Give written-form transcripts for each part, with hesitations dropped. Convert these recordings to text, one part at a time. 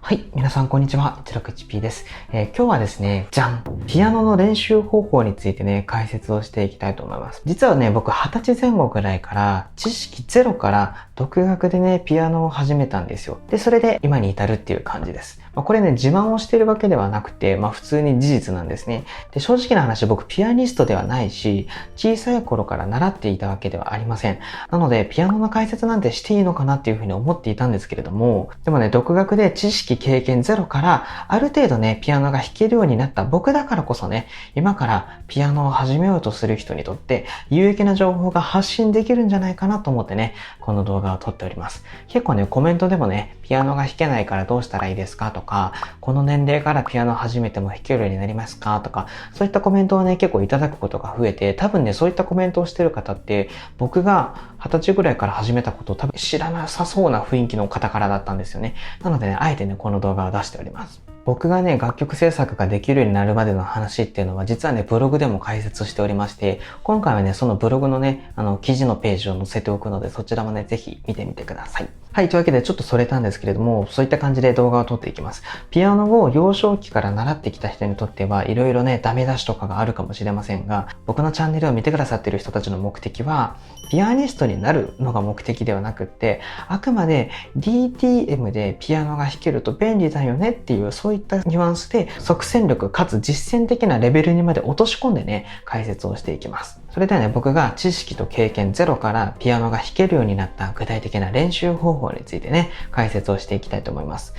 はい。皆さん、こんにちは。16HP です。今日はですね、じゃん！ピアノの練習方法についてね、解説をしていきたいと思います。実はね、僕、20歳前後くらいから、知識ゼロから独学でね、ピアノを始めたんですよ。で、それで今に至るっていう感じです。これね、自慢をしてるわけではなくて、普通に事実なんですね。で、正直な話、僕、ピアニストではないし、小さい頃から習っていたわけではありません。なので、ピアノの解説なんてしていいのかなっていうふうに思っていたんですけれども、でもね、独学で知識経験ゼロからある程度ね、ピアノが弾けるようになった僕だからこそね、今からピアノを始めようとする人にとって有益な情報が発信できるんじゃないかなと思ってね、この動画を撮っております。結構ね、コメントでもね、ピアノが弾けないからどうしたらいいですかとか、この年齢からピアノ始めても弾けるようになりますかとか、そういったコメントをね、結構いただくことが増えて、多分ね、そういったコメントをしてる方って、僕が20歳ぐらいから始めたことを多分知らなさそうな雰囲気の方からだったんですよね。なのでね、あえてね、この動画を出しております。僕がね、楽曲制作ができるようになるまでの話っていうのは、実はね、ブログでも解説しておりまして、今回はね、そのブログのね、記事のページを載せておくので、そちらもね、ぜひ見てみてください。はい、というわけでちょっとそれたんですけれども、そういった感じで動画を撮っていきます。ピアノを幼少期から習ってきた人にとっては、いろいろね、ダメ出しとかがあるかもしれませんが、僕のチャンネルを見てくださっている人たちの目的は、ピアニストになるのが目的ではなくって、あくまで DTM でピアノが弾けると便利だよねっていう、そういったニュアンスで即戦力かつ実践的なレベルにまで落とし込んでね、解説をしていきます。それではね、僕が知識と経験ゼロからピアノが弾けるようになった具体的な練習方法についてね、解説をしていきたいと思います。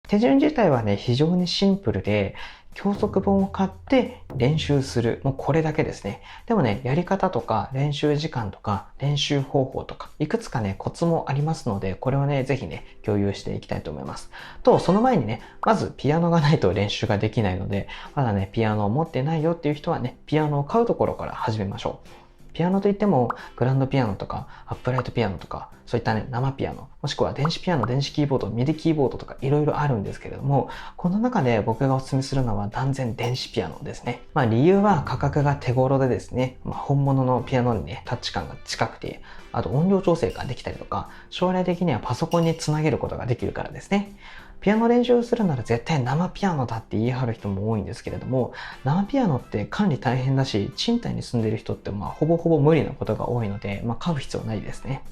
手順自体はね、非常にシンプルで、教則本を買って練習する。もうこれだけですね。でもね、やり方とか練習時間とか練習方法とか、いくつかね、コツもありますので、これをね、ぜひね、共有していきたいと思います。と、その前にね、まずピアノがないと練習ができないので、まだね、ピアノを持ってないよっていう人はね、ピアノを買うところから始めましょう。ピアノといっても、グランドピアノとか、アップライトピアノとか、そういったね、生ピアノ、もしくは電子ピアノ、電子キーボード、ミディキーボードとかいろいろあるんですけれども、この中で僕がお勧めするのは断然電子ピアノですね。理由は価格が手頃でですね、本物のピアノにね、タッチ感が近くて、あと音量調整ができたりとか、将来的にはパソコンにつなげることができるからですね。ピアノ練習するなら絶対生ピアノだって言い張る人も多いんですけれども、生ピアノって管理大変だし、賃貸に住んでいる人ってほぼほぼ無理なことが多いので、買う必要ないですね。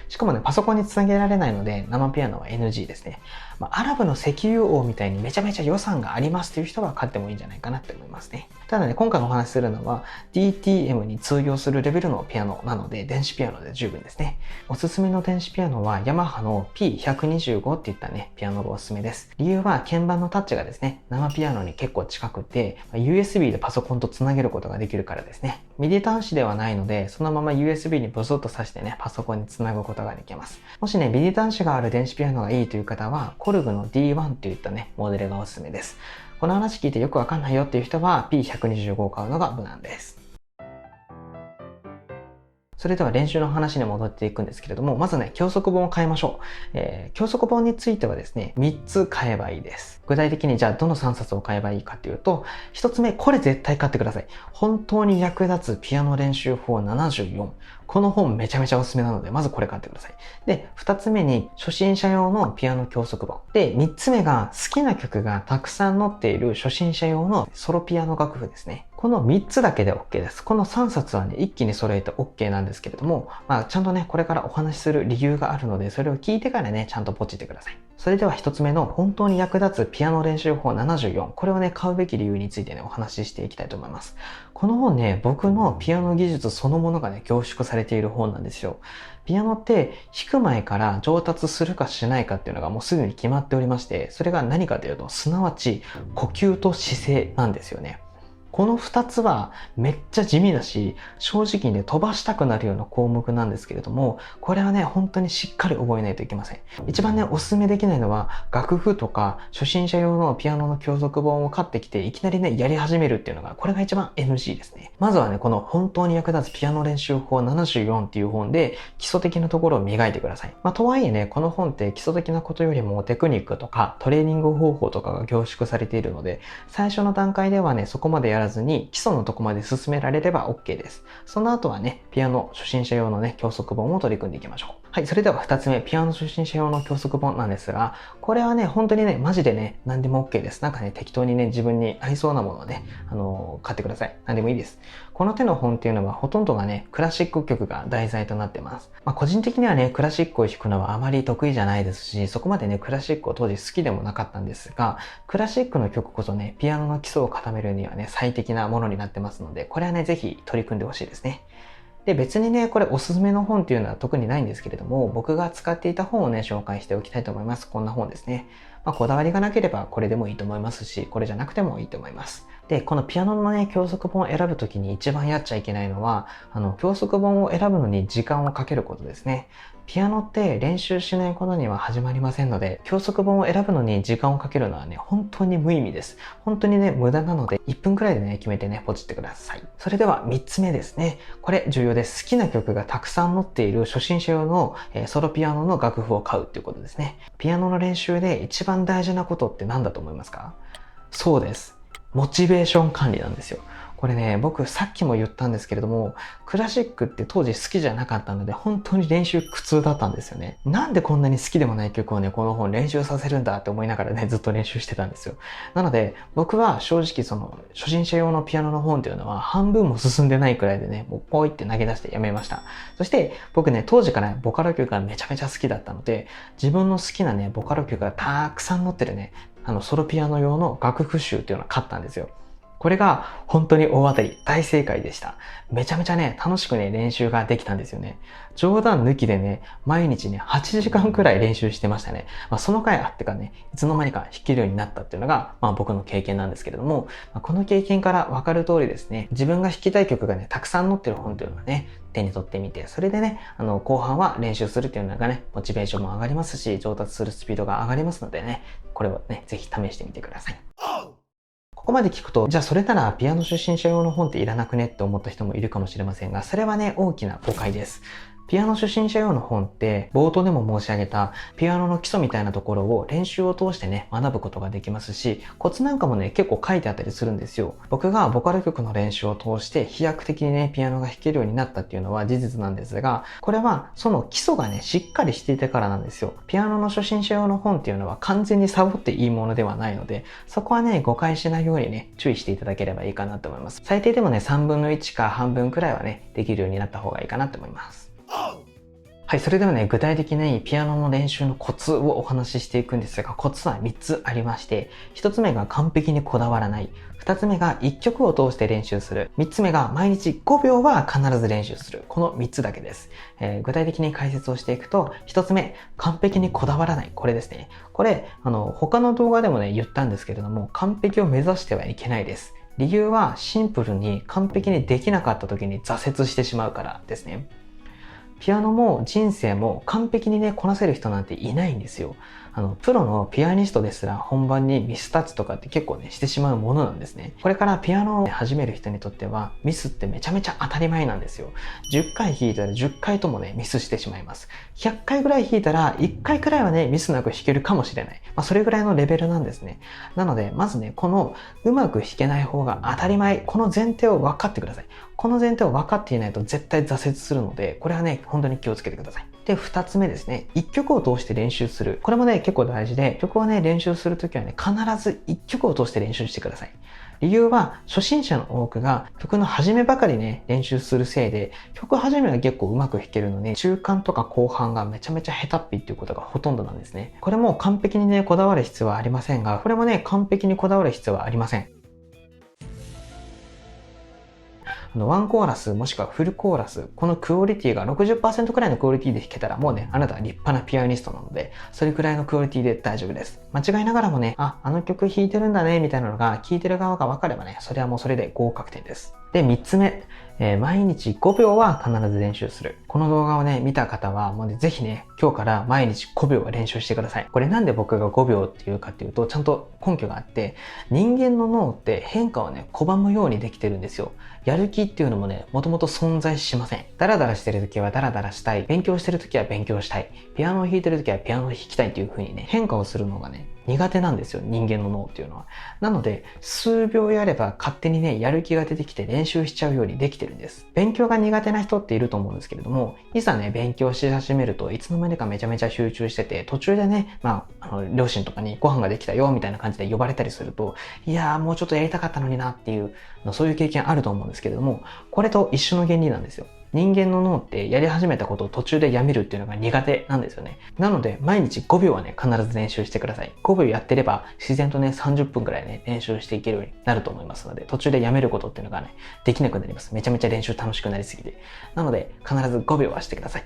しかもね、パソコンにつなげられないので、生ピアノは NG ですね。アラブの石油王みたいにめちゃめちゃ予算がありますという人は買ってもいいんじゃないかなって思いますね。ただね、今回お話しするのは DTM に通用するレベルのピアノなので、電子ピアノで十分ですね。おすすめの電子ピアノはヤマハの P125 っていったね、ピアノがおすすめです。理由は鍵盤のタッチがですね、生ピアノに結構近くて、USB でパソコンとつなげることができるからですね。ミディ端子ではないので、そのまま USB にブスッと挿してね、パソコンにつなぐことができます。もしね、ミディ端子がある電子ピアノがいいという方は、コルグの D1 といったね、モデルがおすすめです。この話聞いてよくわかんないよっていう人は P125 を買うのが無難です。それでは練習の話に戻っていくんですけれども、まずね、教則本を買いましょう。教則本についてはですね、3つ買えばいいです。具体的にじゃあどの3冊を買えばいいかっていうと、1つ目、これ絶対買ってください。本当に役立つピアノ練習法74。この本めちゃめちゃおすすめなので、まずこれ買ってください。で、2つ目に初心者用のピアノ教則本。で、3つ目が好きな曲がたくさん載っている初心者用のソロピアノ楽譜ですね。この3つだけで OK です。この3冊はね、一気に揃えて OK なんですけれども、ちゃんとね、これからお話しする理由があるので、それを聞いてからね、ちゃんとポチってください。それでは1つ目の本当に役立つピアノ練習法74。これをね、買うべき理由についてね、お話ししていきたいと思います。この本ね、僕のピアノ技術そのものがね、凝縮されている本なんですよ。ピアノって弾く前から上達するかしないかっていうのがもうすぐに決まっておりまして、それが何かというと、すなわち呼吸と姿勢なんですよね。この2つはめっちゃ地味だし、正直ね、飛ばしたくなるような項目なんですけれども、これはね、本当にしっかり覚えないといけません。一番ね、おすすめできないのは、楽譜とか初心者用のピアノの教則本を買ってきて、いきなりね、やり始めるっていうのが、これが一番 NG ですね。まずはね、この本当に役立つピアノ練習法74っていう本で、基礎的なところを磨いてください。とはいえね、この本って基礎的なことよりもテクニックとかトレーニング方法とかが凝縮されているので、最初の段階ではね、そこまでやららずに基礎のとこまで進められれば OK です。その後はね、ピアノ初心者用のね、教則本を取り組んでいきましょう。はい、それでは2つ目、ピアノ初心者用の教則本なんですが、これはね、本当にね、マジでね、何でも OK です。なんかね、適当にね、自分に合いそうなものをね、買ってください。何でもいいです。この手の本っていうのはほとんどがね、クラシック曲が題材となってます。個人的にはね、クラシックを弾くのはあまり得意じゃないですし、そこまでね、クラシックを当時好きでもなかったんですが、クラシックの曲こそね、ピアノの基礎を固めるにはね、最適なものになってますので、これはね、ぜひ取り組んでほしいですね。で、別にね、これおすすめの本っていうのは特にないんですけれども、僕が使っていた本をね、紹介しておきたいと思います。こんな本ですね。こだわりがなければこれでもいいと思いますし、これじゃなくてもいいと思います。で、このピアノのね、教則本を選ぶときに一番やっちゃいけないのは、教則本を選ぶのに時間をかけることですね。ピアノって練習しないことには始まりませんので、教則本を選ぶのに時間をかけるのはね、本当に無意味です。本当にね、無駄なので、1分くらいでね、決めてね、ポチってください。それでは3つ目ですね。これ重要です。好きな曲がたくさん載っている初心者用のソロピアノの楽譜を買うっていうことですね。ピアノの練習で一番大事なことって何だと思いますか？そうです。モチベーション管理なんですよ。これね、僕さっきも言ったんですけれども、クラシックって当時好きじゃなかったので、本当に練習苦痛だったんですよね。なんでこんなに好きでもない曲をね、この本練習させるんだって思いながらね、ずっと練習してたんですよ。なので、僕は正直その、初心者用のピアノの本っていうのは半分も進んでないくらいでね、もうポイって投げ出してやめました。そして僕ね、当時からボカロ曲がめちゃめちゃ好きだったので、自分の好きなね、ボカロ曲がたくさん載ってるね、ソロピアノ用の楽譜集っていうのを買ったんですよ。これが本当に大当たり、大正解でした。めちゃめちゃね、楽しくね、練習ができたんですよね。冗談抜きでね、毎日ね、8時間くらい練習してましたね。その回あってかね、いつの間にか弾けるようになったっていうのが、僕の経験なんですけれども、この経験からわかる通りですね、自分が弾きたい曲がね、たくさん載ってる本っていうのはね、手に取ってみて、それでね、後半は練習するっていうのがね、モチベーションも上がりますし、上達するスピードが上がりますのでね、これをね、ぜひ試してみてください。ここまで聞くと、じゃあそれならピアノ初心者用の本っていらなくねって思った人もいるかもしれませんが、それはね、大きな誤解です。ピアノ初心者用の本って、冒頭でも申し上げたピアノの基礎みたいなところを練習を通してね、学ぶことができますし、コツなんかもね、結構書いてあったりするんですよ。僕がボカロ曲の練習を通して飛躍的にね、ピアノが弾けるようになったっていうのは事実なんですが、これはその基礎がね、しっかりしていたからなんですよ。ピアノの初心者用の本っていうのは完全にサボっていいものではないので、そこはね、誤解しないようにね、注意していただければいいかなと思います。最低でもね、3分の1か半分くらいはね、できるようになった方がいいかなと思います。はい、それではね、具体的にピアノの練習のコツをお話ししていくんですが、コツは3つありまして、1つ目が完璧にこだわらない。2つ目が1曲を通して練習する。3つ目が毎日5秒は必ず練習する。この3つだけです。具体的に解説をしていくと、1つ目、完璧にこだわらない。これですね。これ、他の動画でもね、言ったんですけれども、完璧を目指してはいけないです。理由はシンプルに完璧にできなかった時に挫折してしまうからですね。ピアノも人生も完璧にね、こなせる人なんていないんですよ。プロのピアニストですら本番にミスタッチとかって結構ね、してしまうものなんですね。これからピアノを始める人にとっては、ミスってめちゃめちゃ当たり前なんですよ。10回弾いたら10回ともね、ミスしてしまいます。100回ぐらい弾いたら、1回くらいはね、ミスなく弾けるかもしれない。それぐらいのレベルなんですね。なので、まずね、このうまく弾けない方が当たり前、この前提を分かってください。この前提を分かっていないと絶対挫折するので、これはね、本当に気をつけてください。で、2つ目ですね。1曲を通して練習する。これもね、結構大事で、曲をね、練習するときはね、必ず1曲を通して練習してください。理由は、初心者の多くが曲の始めばかりね、練習するせいで、曲始めは結構うまく弾けるのに、中間とか後半がめちゃめちゃ下手っぴっていうことがほとんどなんですね。これも完璧にね、こだわる必要はありませんが、これもね、完璧にこだわる必要はありません。ワンコーラスもしくはフルコーラス、このクオリティが 60% くらいのクオリティで弾けたらもうね、あなたは立派なピアニストなので、それくらいのクオリティで大丈夫です。間違いながらもね、あの曲弾いてるんだね、みたいなのが聴いてる側が分かればね、それはもうそれで合格点です。で、3つ目。毎日5秒は必ず練習する。この動画をね、見た方は、もうね、ぜひね、今日から毎日5秒は練習してください。これなんで僕が5秒っていうかっていうと、ちゃんと根拠があって、人間の脳って変化をね、拒むようにできてるんですよ。やる気っていうのもね、もともと存在しません。ダラダラしてる時はダラダラしたい。勉強してる時は勉強したい。ピアノを弾いてる時はピアノを弾きたいっていう風にね、変化をするのがね、苦手なんですよ、人間の脳っていうのは。なので、数秒やれば勝手にね、やる気が出てきて練習しちゃうようにできてるんです。勉強が苦手な人っていると思うんですけれども、いざね、勉強し始めるといつの間にかめちゃめちゃ集中してて、途中でね、両親とかにご飯ができたよ、みたいな感じで呼ばれたりすると、いやー、もうちょっとやりたかったのになっていう、そういう経験あると思うんですけれども、これと一緒の原理なんですよ。人間の脳ってやり始めたことを途中でやめるっていうのが苦手なんですよね。なので、毎日5秒はね、必ず練習してください。5秒やってれば、自然とね、30分くらいね、練習していけるようになると思いますので、途中でやめることっていうのがね、できなくなります。めちゃめちゃ練習楽しくなりすぎて。なので、必ず5秒はしてください。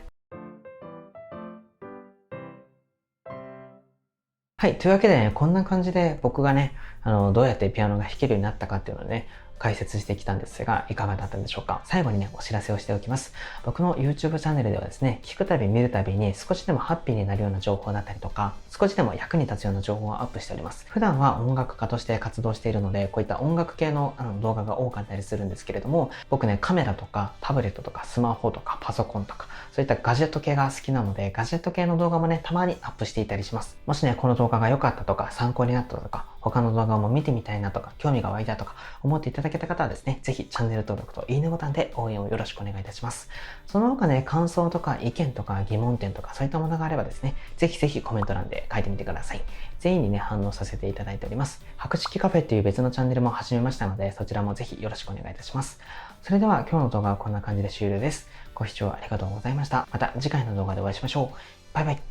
はい。というわけでね、こんな感じで僕がね、どうやってピアノが弾けるようになったかっていうのをね、解説してきたんですが、いかがだったでしょうか。最後にね、お知らせをしておきます。僕の YouTube チャンネルではですね、聞くたび見るたびに少しでもハッピーになるような情報だったりとか、少しでも役に立つような情報をアップしております。普段は音楽家として活動しているので、こういった音楽系の動画が多かったりするんですけれども、僕ね、カメラとかタブレットとかスマホとかパソコンとか、そういったガジェット系が好きなので、ガジェット系の動画もね、たまにアップしていたりします。もしね、この動画が良かったとか、参考になったとか、他の動画も見てみたいなとか、興味が湧いたとか、思っていただけた方はですね、ぜひチャンネル登録といいねボタンで応援をよろしくお願いいたします。その他ね、感想とか意見とか疑問点とかそういったものがあればですね、ぜひぜひコメント欄で書いてみてください。全員にね、反応させていただいております。白式カフェっていう別のチャンネルも始めましたので、そちらもぜひよろしくお願いいたします。それでは今日の動画はこんな感じで終了です。ご視聴ありがとうございました。また次回の動画でお会いしましょう。バイバイ。